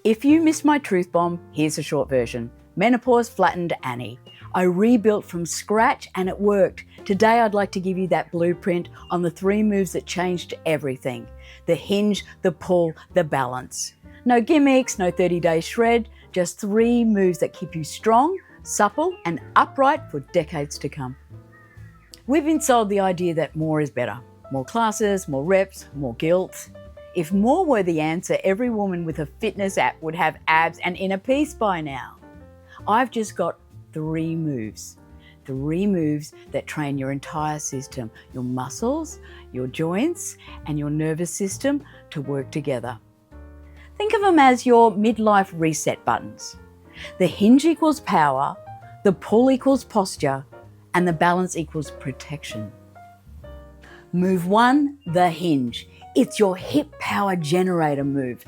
If you missed my truth bomb, here's a short version. Menopause flattened Annie. I rebuilt from scratch and it worked. Today I'd like to give you that blueprint on the 3 moves that changed everything. The hinge, the pull, the balance. No gimmicks, no 30-day shred, just 3 moves that keep you strong, supple and upright for decades to come. We've been sold the idea that more is better. More classes, more reps, more guilt. If more were the answer, every woman with a fitness app would have abs and inner peace by now. I've just got 3 moves. 3 moves that train your entire system, your muscles, your joints, and your nervous system to work together. Think of them as your midlife reset buttons. The hinge equals power, the pull equals posture, and the balance equals protection. Move 1, the hinge. It's your hip power generator move.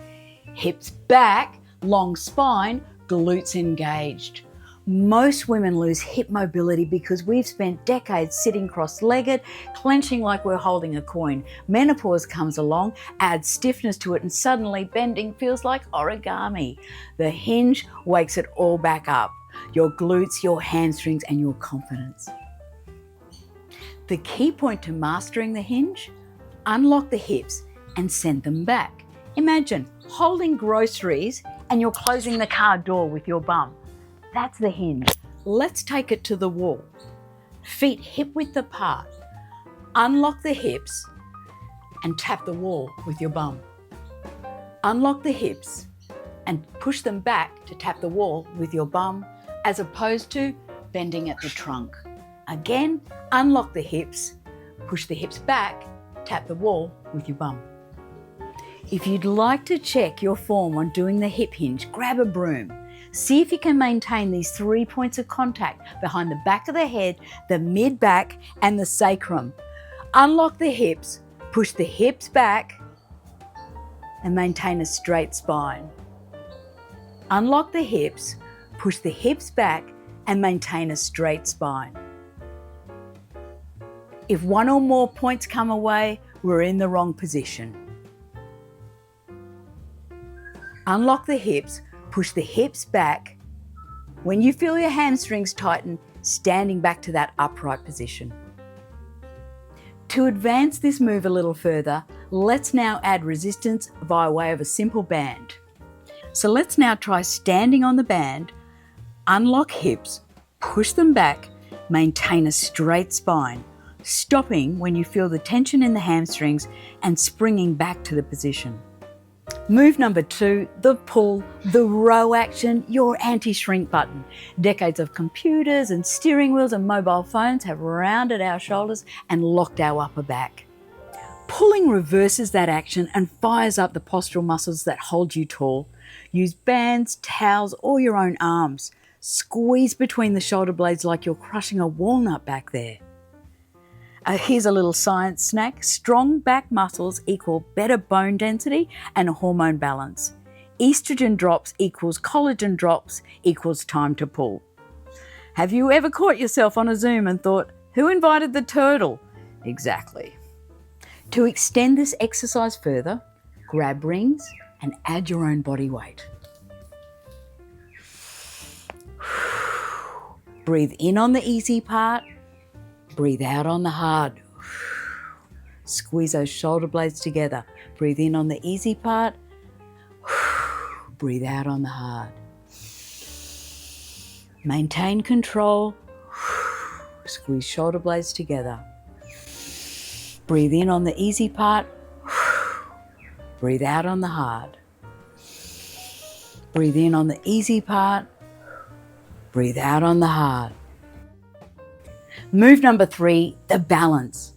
Hips back, long spine, glutes engaged. Most women lose hip mobility because we've spent decades sitting cross-legged, clenching like we're holding a coin. Menopause comes along, adds stiffness to it, and suddenly bending feels like origami. The hinge wakes it all back up. Your glutes, your hamstrings, and your confidence. The key point to mastering the hinge: unlock the hips and send them back. Imagine holding groceries and you're closing the car door with your bum. That's the hinge. Let's take it to the wall. Feet hip width apart. Unlock the hips and tap the wall with your bum. Unlock the hips and push them back to tap the wall with your bum, as opposed to bending at the trunk. Again, unlock the hips, push the hips back, tap the wall with your bum. If you'd like to check your form on doing the hip hinge, grab a broom. See if you can maintain these 3 points of contact behind the back of the head, the mid-back, and the sacrum. Unlock the hips, push the hips back, and maintain a straight spine. Unlock the hips, push the hips back, and maintain a straight spine. If 1 or more points come away, we're in the wrong position. Unlock the hips, push the hips back. When you feel your hamstrings tighten, standing back to that upright position. To advance this move a little further, let's now add resistance via way of a simple band. So let's now try standing on the band, unlock hips, push them back, maintain a straight spine, stopping when you feel the tension in the hamstrings and springing back to the position. Move number 2, the pull, the row action, your anti-shrink button. Decades of computers and steering wheels and mobile phones have rounded our shoulders and locked our upper back. Pulling reverses that action and fires up the postural muscles that hold you tall. Use bands, towels, or your own arms. Squeeze between the shoulder blades like you're crushing a walnut back there. Here's a little science snack. Strong back muscles equal better bone density and hormone balance. Estrogen drops equals collagen drops equals time to pull. Have you ever caught yourself on a Zoom and thought, who invited the turtle? Exactly. To extend this exercise further, grab rings and add your own body weight. Breathe in on the easy part. Breathe out on the hard. Squeeze those shoulder blades together. Breathe in on the easy part. Breathe out on the hard. Maintain control. Squeeze shoulder blades together. Breathe in on the easy part. Breathe out on the hard. Breathe in on the easy part. Breathe out on the hard. Move number 3, the balance.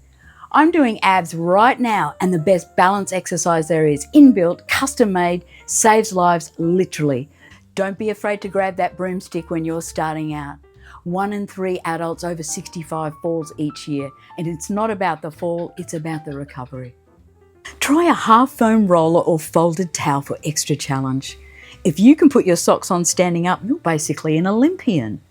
I'm doing abs right now, and the best balance exercise there is, inbuilt, custom made, saves lives literally. Don't be afraid to grab that broomstick when you're starting out. 1 in 3 adults over 65 falls each year, and it's not about the fall, it's about the recovery. Try a half foam roller or folded towel for extra challenge. If you can put your socks on standing up, you're basically an Olympian.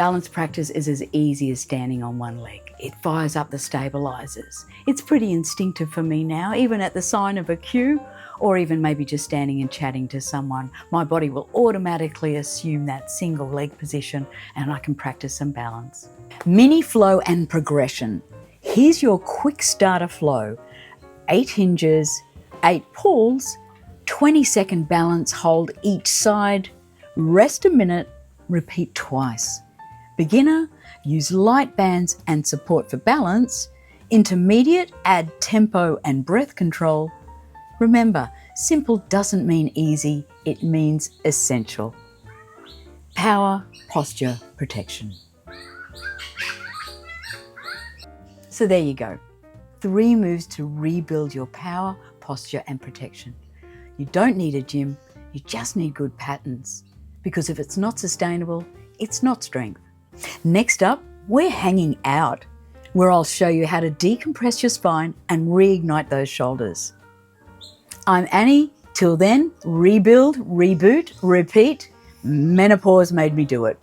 balance practice is as easy as standing on one leg. It fires up the stabilizers. It's pretty instinctive for me now, even at the sign of a cue, or even maybe just standing and chatting to someone. My body will automatically assume that single leg position and I can practice some balance. Mini flow and progression. Here's your quick starter flow. 8 hinges, 8 pulls, 20-second balance hold each side, rest a minute, repeat twice. Beginner, use light bands and support for balance. Intermediate, add tempo and breath control. Remember, simple doesn't mean easy, it means essential. Power, posture, protection. So there you go. 3 moves to rebuild your power, posture and protection. You don't need a gym, you just need good patterns. Because if it's not sustainable, it's not strength. Next up, we're hanging out, where I'll show you how to decompress your spine and reignite those shoulders. I'm Annie. Till then, rebuild, reboot, repeat. Menopause made me do it.